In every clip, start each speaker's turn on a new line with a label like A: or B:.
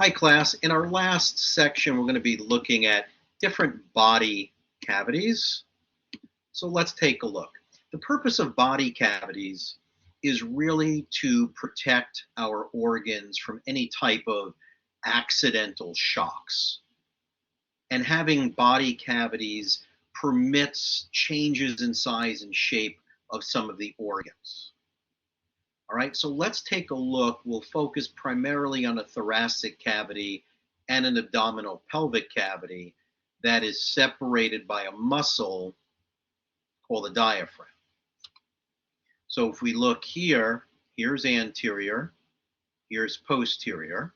A: Hi class, in our last section we're going to be looking at different body cavities. So let's take a look. The purpose of body cavities is really to protect our organs from any type of accidental shocks. And having body cavities permits changes in size and shape of some of the organs. All right, so let's take a look. We'll focus primarily on a thoracic cavity and an abdominal pelvic cavity that is separated by a muscle called the diaphragm. So if we look here, here's anterior, here's posterior.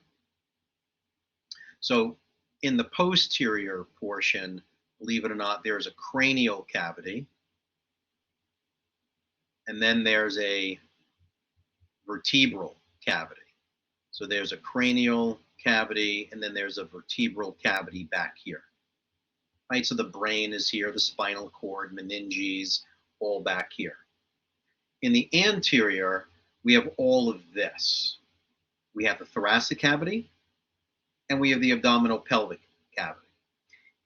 A: So in the posterior portion, believe it or not, there's a cranial cavity, and then there's a vertebral cavity. So there's a cranial cavity, and then there's a vertebral cavity back here. Right, so the brain is here, the spinal cord, meninges, all back here. In the anterior, we have all of this. We have the thoracic cavity, and we have the abdominal pelvic cavity.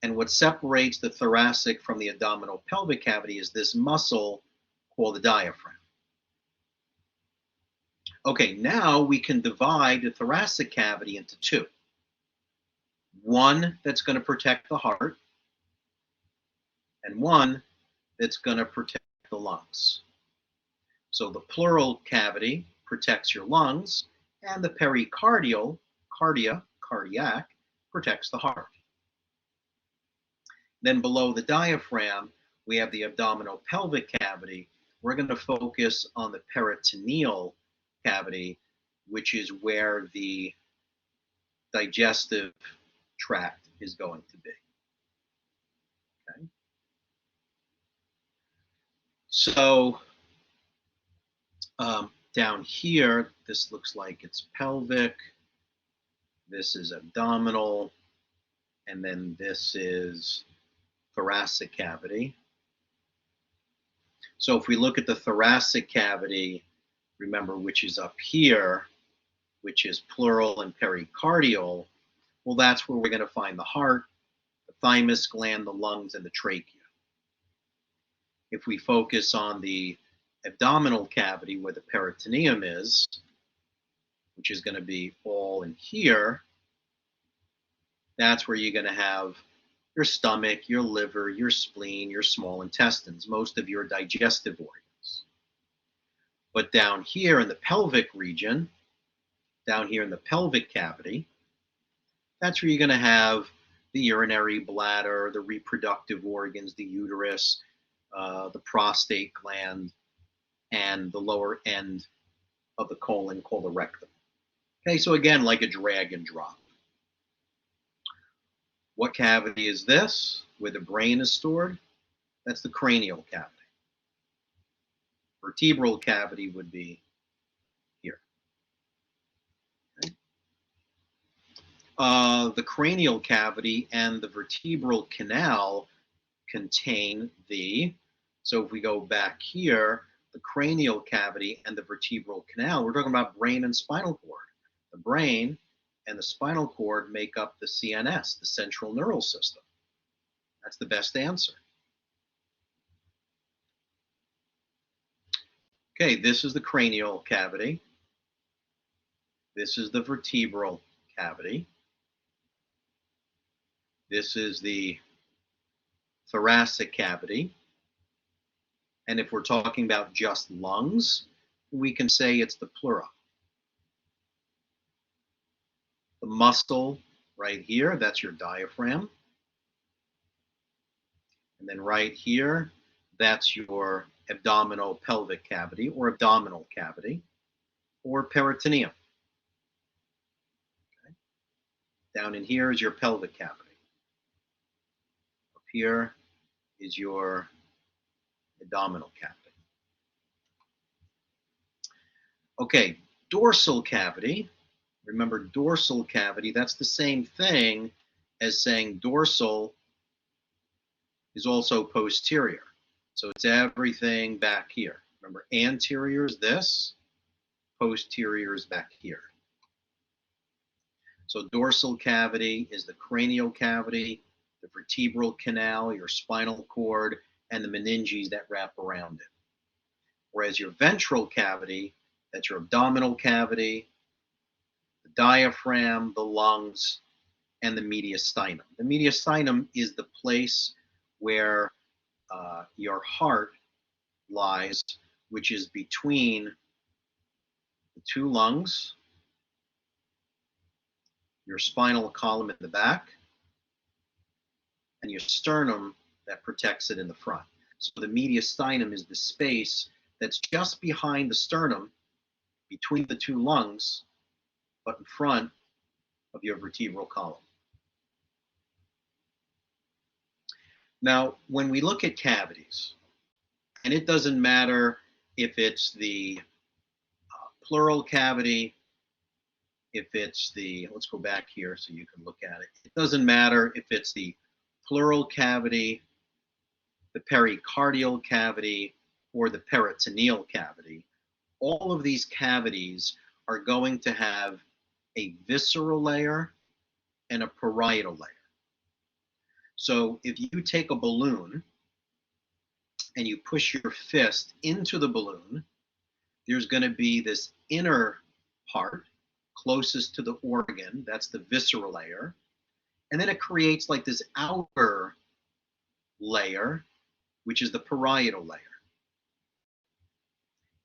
A: And what separates the thoracic from the abdominal pelvic cavity is this muscle called the diaphragm. Okay, now we can divide the thoracic cavity into two. One that's going to protect the heart, and one that's going to protect the lungs. So the pleural cavity protects your lungs, and the pericardial, cardiac, protects the heart. Then below the diaphragm, we have the abdominal pelvic cavity. We're going to focus on the peritoneal cavity, which is where the digestive tract is going to be. Okay. So down here, this looks like it's pelvic, this is abdominal, and then this is thoracic cavity. So if we look at the thoracic cavity, remember which is up here, which is pleural and pericardial, well, that's where we're going to find the heart, the thymus gland, the lungs, and the trachea. If we focus on the abdominal cavity where the peritoneum is, which is going to be all in here, that's where you're going to have your stomach, your liver, your spleen, your small intestines, most of your digestive organs. But down here in the pelvic region, down here in the pelvic cavity, that's where you're going to have the urinary bladder, the reproductive organs, the uterus, the prostate gland, and the lower end of the colon called the rectum. Okay, so again, like a drag and drop. What cavity is this? Where the brain is stored? That's the cranial cavity. Vertebral cavity would be here. Okay. The cranial cavity and the vertebral canal contain so if we go back here, the cranial cavity and the vertebral canal, we're talking about brain and spinal cord. The brain and the spinal cord make up the CNS, the central neural system. That's the best answer. Okay, this is the cranial cavity. This is the vertebral cavity. This is the thoracic cavity. And if we're talking about just lungs, we can say it's the pleura. The muscle right here, that's your diaphragm. And then right here, that's your abdominal pelvic cavity or abdominal cavity or peritoneum. Okay. Down in here is your pelvic cavity. Up here is your abdominal cavity. Okay, dorsal cavity. Remember, dorsal cavity, that's the same thing as saying dorsal is also posterior. So it's everything back here. Remember, anterior is this, posterior is back here. So dorsal cavity is the cranial cavity, the vertebral canal, your spinal cord, and the meninges that wrap around it. Whereas your ventral cavity, that's your abdominal cavity, the diaphragm, the lungs, and the mediastinum. The mediastinum is the place where your heart lies, which is between the two lungs, your spinal column in the back, and your sternum that protects it in the front. So the mediastinum is the space that's just behind the sternum, between the two lungs, but in front of your vertebral column. Now, when we look at cavities, and it doesn't matter if it's the pleural cavity, if it's the, let's go back here so you can look at it. It doesn't matter if it's the pleural cavity, the pericardial cavity, or the peritoneal cavity. All of these cavities are going to have a visceral layer and a parietal layer. So if you take a balloon and you push your fist into the balloon, there's going to be this inner part closest to the organ, that's the visceral layer, and then it creates like this outer layer, which is the parietal layer.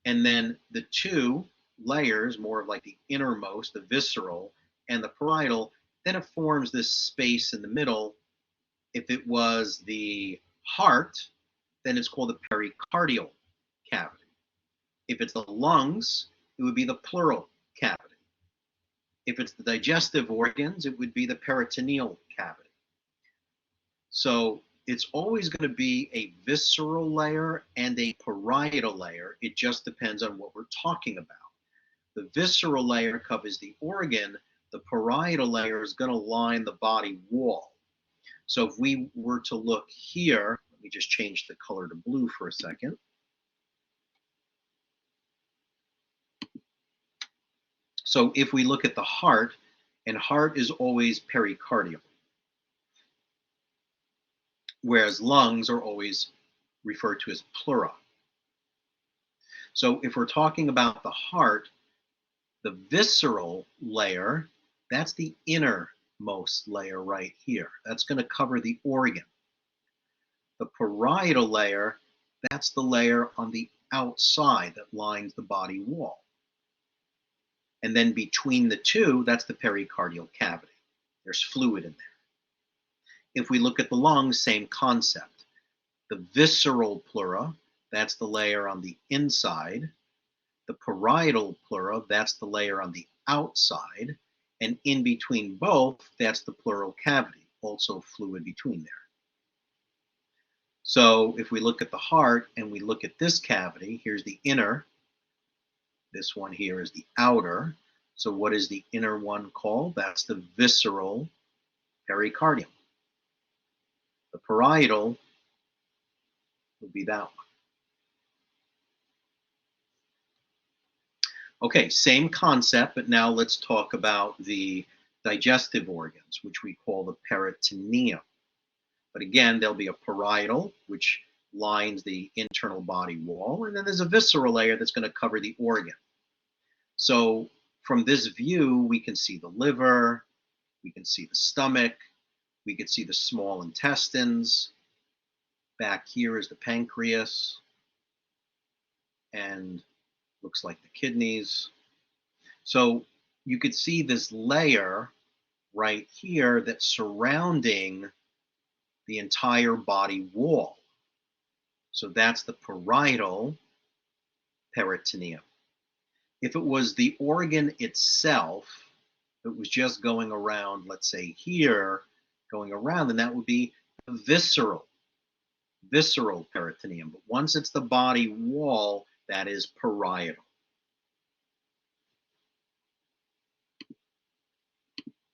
A: And then the two layers, more of like the innermost, the visceral, and the parietal, then it forms this space in the middle. If it was the heart, then it's called the pericardial cavity. If it's the lungs, it would be the pleural cavity. If it's the digestive organs, it would be the peritoneal cavity. So it's always going to be a visceral layer and a parietal layer. It just depends on what we're talking about. The visceral layer covers the organ. The parietal layer is going to line the body wall. So if we were to look here, let me just change the color to blue for a second. So if we look at the heart, and heart is always pericardial, whereas lungs are always referred to as pleura. So if we're talking about the heart, the visceral layer, that's the innermost layer right here. That's going to cover the organ. The parietal layer, that's the layer on the outside that lines the body wall. And then between the two, that's the pericardial cavity. There's fluid in there. If we look at the lungs, same concept. The visceral pleura, that's the layer on the inside. The parietal pleura, that's the layer on the outside. And in between both, that's the pleural cavity, also fluid between there. So if we look at the heart and we look at this cavity, here's the inner. This one here is the outer. So what is the inner one called? That's the visceral pericardium. The parietal would be that one. Okay, same concept, but now let's talk about the digestive organs, which we call the peritoneum. But again, there'll be a parietal, which lines the internal body wall, and then there's a visceral layer that's going to cover the organ. So from this view, we can see the liver, we can see the stomach, we can see the small intestines. Back here is the pancreas, and looks like the kidneys. So you could see this layer right here that's surrounding the entire body wall. So that's the parietal peritoneum. If it was the organ itself, it was just going around, let's say here, going around, then that would be the visceral peritoneum. But once it's the body wall, that is parietal.